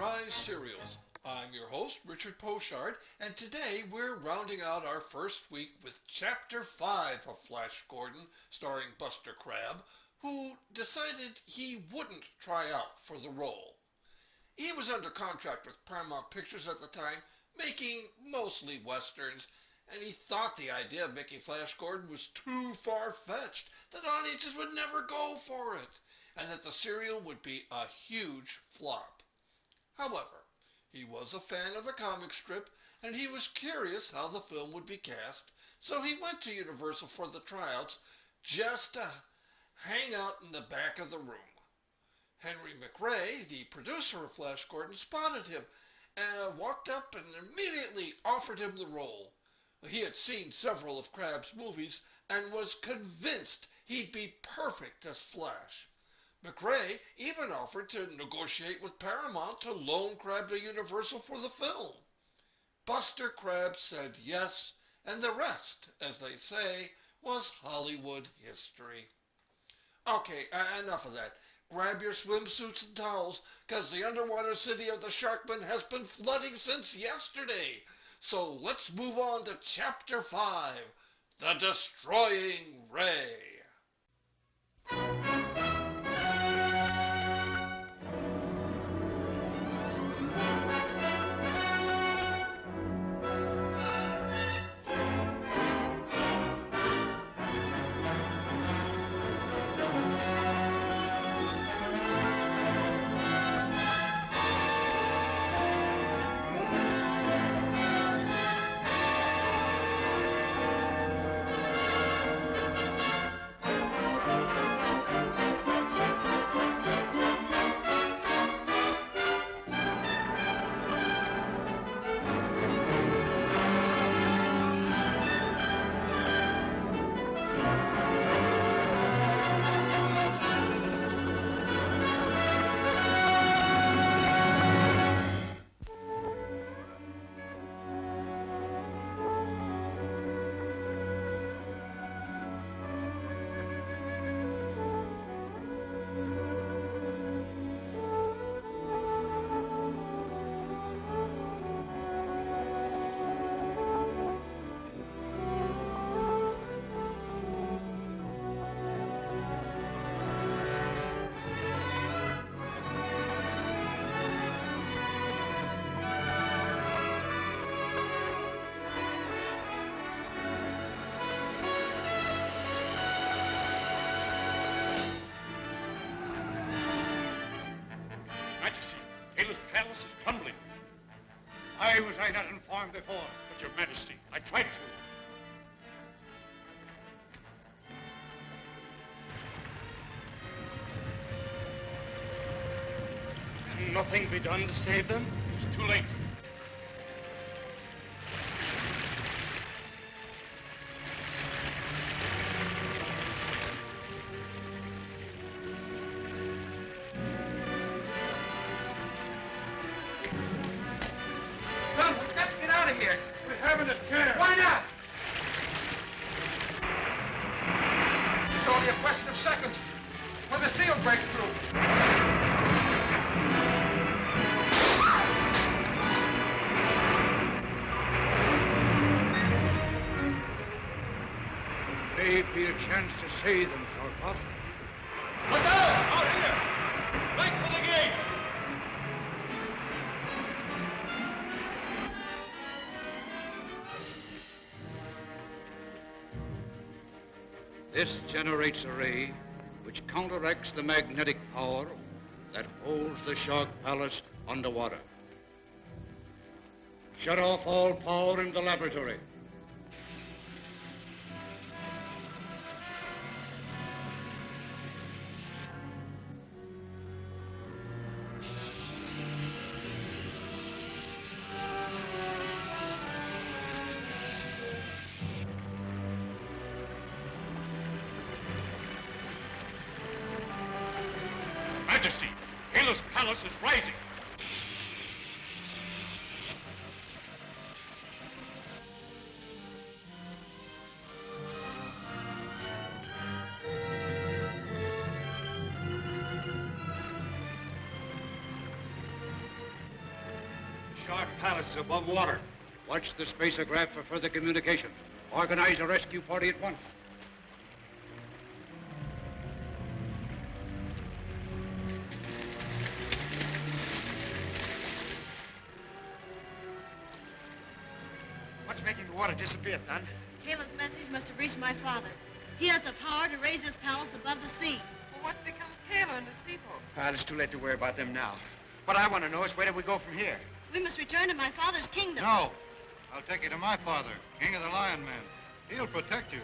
Sunrise Serials. I'm your host, Richard Pochard, and today we're rounding out our first week with Chapter 5 of Flash Gordon, starring Buster Crabbe, who decided he wouldn't try out for the role. He was under contract with Paramount Pictures at the time, making mostly westerns, and he thought the idea of making Flash Gordon was too far-fetched, that audiences would never go for it, and that the serial would be a huge flop. However, he was a fan of the comic strip, and he was curious how the film would be cast, so he went to Universal for the tryouts just to hang out in the back of the room. Henry McRae, the producer of Flash Gordon, spotted him and walked up and immediately offered him the role. He had seen several of Crabbe's movies and was convinced he'd be perfect as Flash. McRae even offered to negotiate with Paramount to loan Crabbe to Universal for the film. Buster Crabbe said yes, and the rest, as they say, was Hollywood history. Okay, enough of that. Grab your swimsuits and towels, because the underwater city of the Sharkmen has been flooding since yesterday. So let's move on to Chapter 5, The Destroying Ray. Why was I not informed before? But, Your Majesty, I tried to. Can nothing be done to save them? It's too late. Why not? It's only a question of seconds when the seal breaks through. May be a chance to save them, Sarkoff. Look out! Out here! Right for the gate! This generates a ray which counteracts the magnetic power that holds the Shark Palace underwater. Shut off all power in the laboratory. Majesty, Hela's palace is rising. Shark Palace is above water. Watch the spacergraph for further communications. Organize a rescue party at once. What's making the water disappear, Thun? Caleb's message must have reached my father. He has the power to raise this palace above the sea. Well, what's become of Caleb and his people? It's too late to worry about them now. What I want to know is where do we go from here? We must return to my father's kingdom. No. I'll take you to my father, King of the Lion Men. He'll protect you.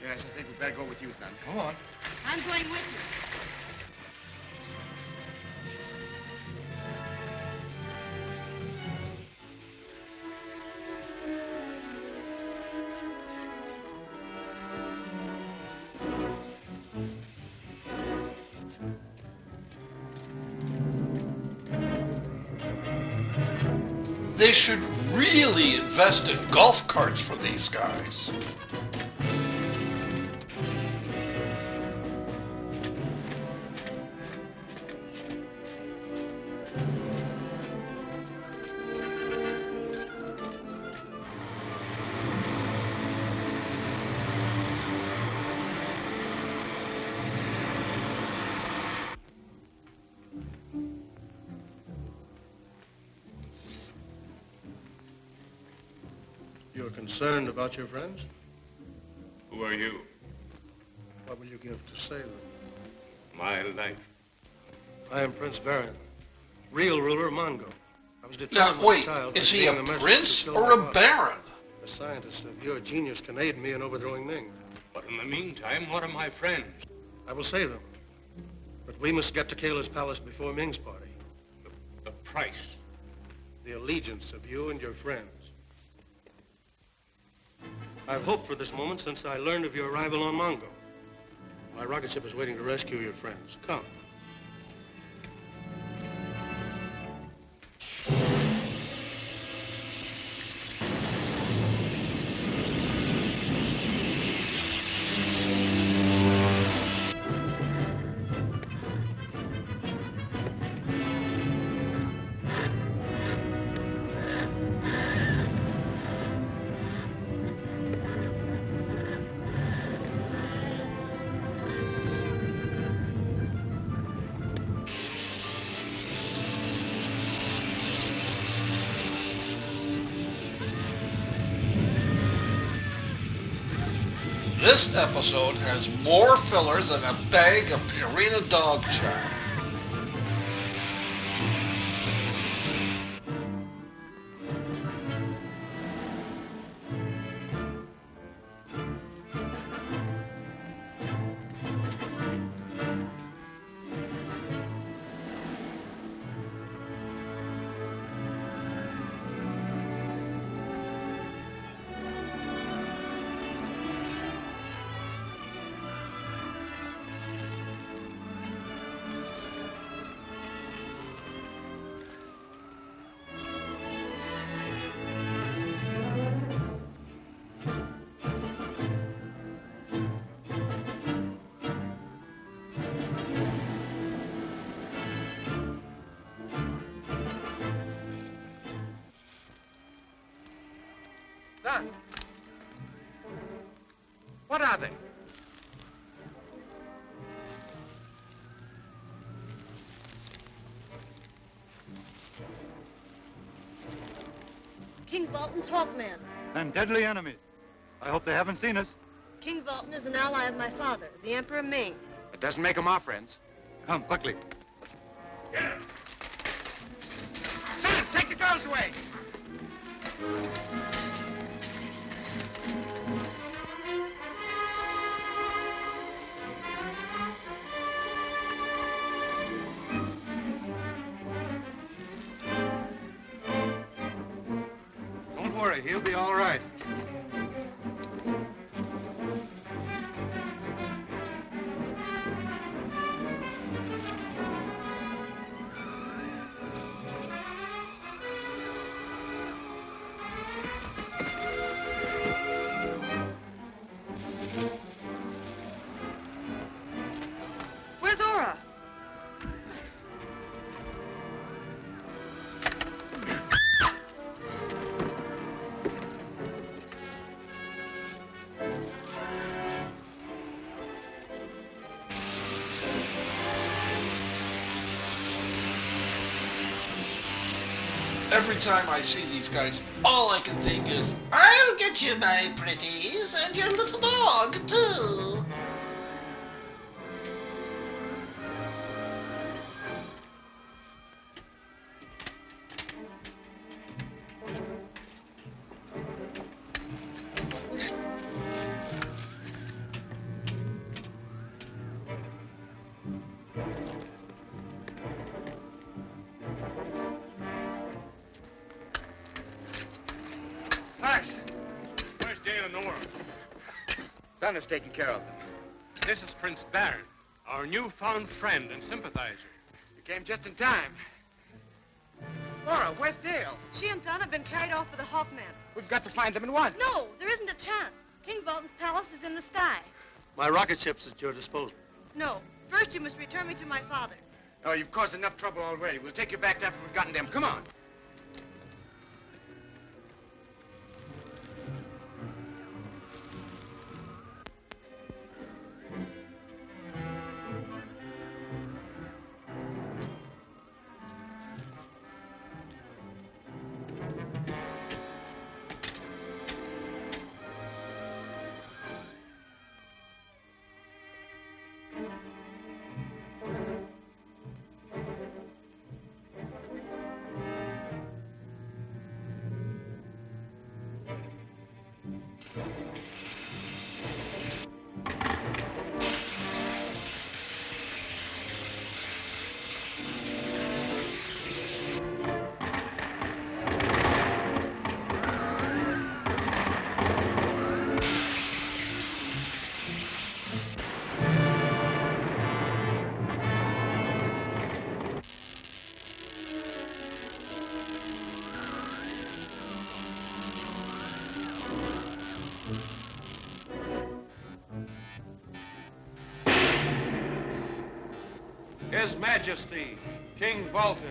Yes, I think we'd better go with you, Thun. Come on. I'm going with you. They should really invest in golf carts for these guys. You're concerned about your friends? Who are you? What will you give to save them? My life. I am Prince Baron, real ruler of Mongo. I was Now, determined as wait, child is by he a being message prince to or kill a my father. baron? A scientist of your genius can aid me in overthrowing Ming. But in the meantime, what are my friends? I will save them. But we must get to Kayla's palace before Ming's party. The price. The allegiance of you and your friends. I've hoped for this moment since I learned of your arrival on Mongo. My rocket ship is waiting to rescue your friends. Come. This episode has more filler than a bag of Purina dog chow. Thun. What are they? King Vultan's Hawkman. And deadly enemies. I hope they haven't seen us. King Vultan is an ally of my father, the Emperor Ming. It doesn't make them our friends. Come, Buckley. Son, take the girls away! Don't worry, he'll be all right. Where's Aura? Every time I see these guys, all I can think is, I'll get you, my pretties, and your little dog, too. Flash! Where's Dale and Nora? Donna's taking care of them. This is Prince Baron, our newfound friend and sympathizer. You came just in time. Laura, where's Dale? She and Thun have been carried off with the Hawkmen. We've got to find them at once. No, there isn't a chance. King Vulcan's palace is in the sky. My rocket ship's at your disposal. No, first you must return me to my father. Oh, you've caused enough trouble already. We'll take you back after we've gotten them. Come on. His Majesty, King Vulcan.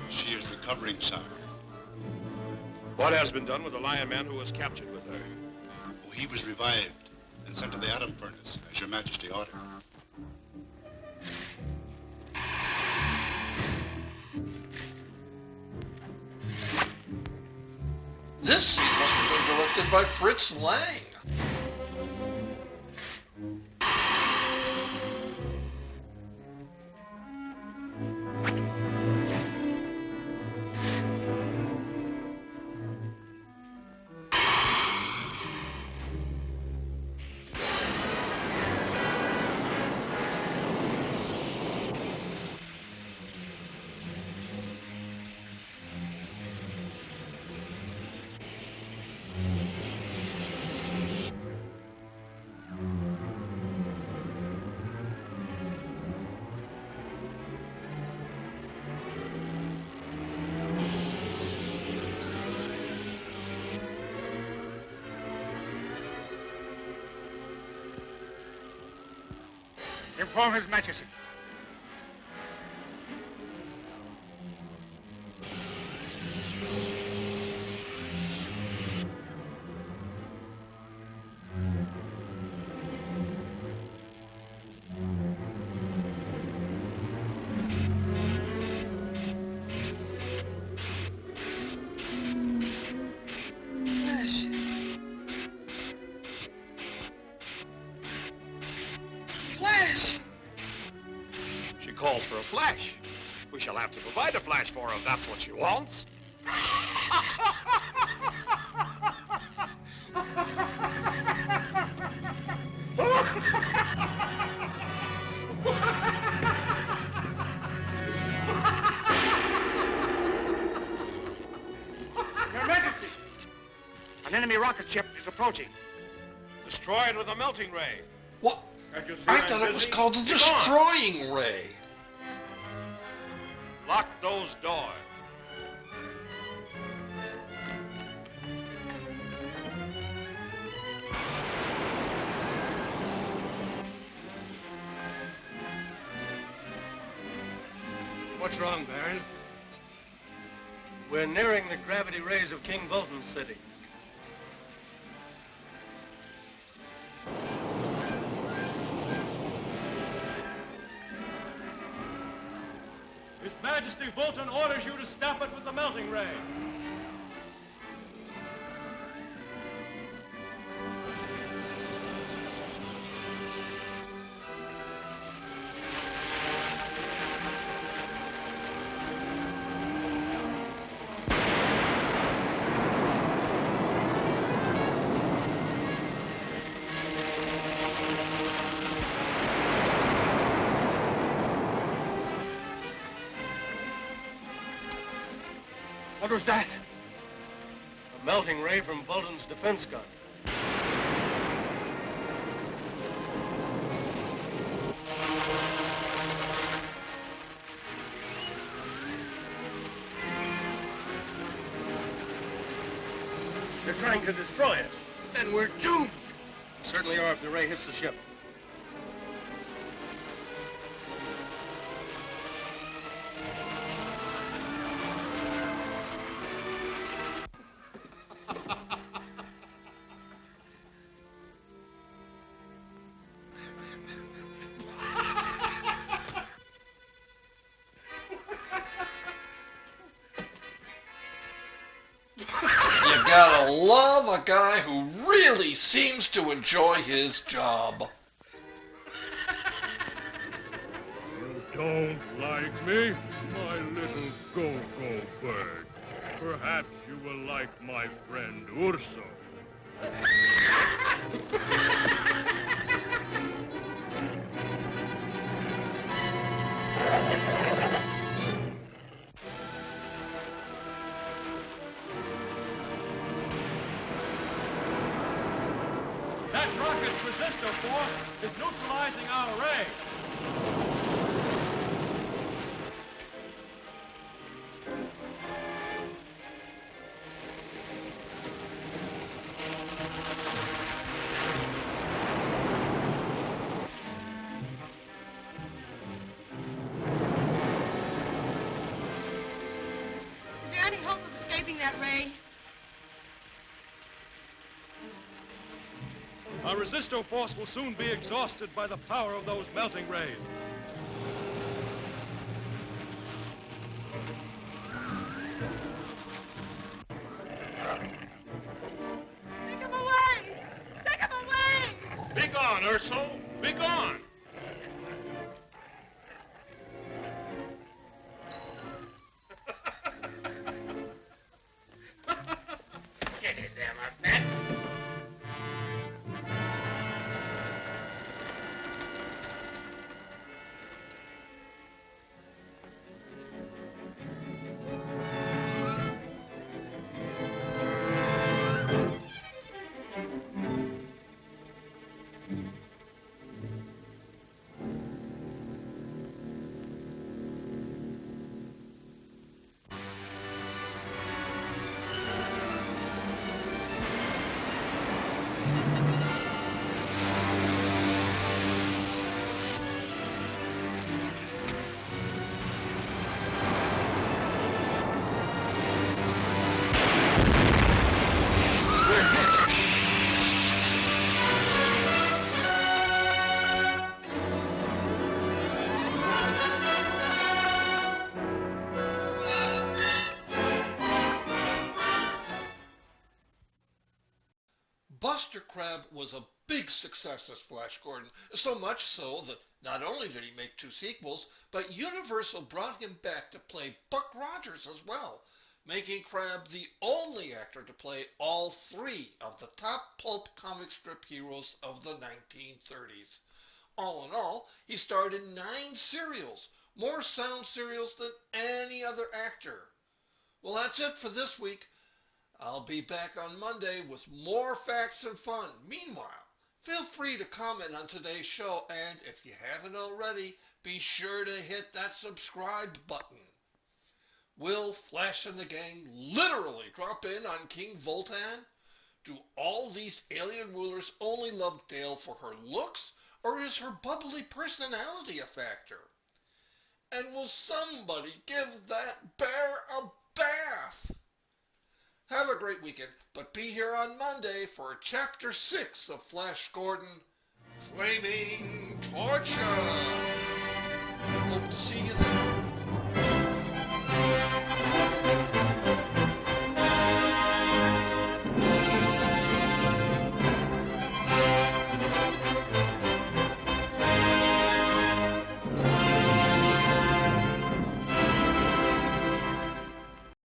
She is recovering, sire. What has been done with the Lion Man who was captured with her? Oh, he was revived and sent to the atom furnace, as your Majesty ordered. This scene must have been directed by Fritz Lang. Inform His Majesty. She calls for a flash. We shall have to provide a flash for her if that's what she wants. Your Majesty! An enemy rocket ship is approaching. Destroy it with a melting ray. What? Can't you see I I'm thought it was busy? called the Be gone. Destroying Ray. Lock those doors. What's wrong, Baron? We're nearing the gravity rays of King Vultan's city. His Majesty Vultan orders you to stop it with the melting ray. What was that? A melting ray from Vultan's defense gun. They're trying to destroy us. Then we're doomed. Certainly are if the ray hits the ship. You gotta love a guy who really seems to enjoy his job. You don't like me, my little go-go bird. Perhaps you will like my friend Urso. That rocket's resistor force is neutralizing our ray. Is there any hope of escaping that ray? Our resistor force will soon be exhausted by the power of those melting rays. Take him away! Take him away! Be gone, Urso! Be gone! Get it, damn up, Ned. Buster Crabbe was a big success as Flash Gordon, so much so that not only did he make 2 sequels, but Universal brought him back to play Buck Rogers as well, making Crabbe the only actor to play all 3 of the top pulp comic strip heroes of the 1930s. All in all, he starred in 9 serials, more sound serials than any other actor. Well, that's it for this week. I'll be back on Monday with more facts and fun. Meanwhile, feel free to comment on today's show, and if you haven't already, be sure to hit that subscribe button. Will Flash and the gang literally drop in on King Vultan? Do all these alien rulers only love Dale for her looks, or is her bubbly personality a factor? And will somebody give that bear a bath? Have a great weekend, but be here on Monday for Chapter 6 of Flash Gordon, Flaming Torture. Hope to see you then.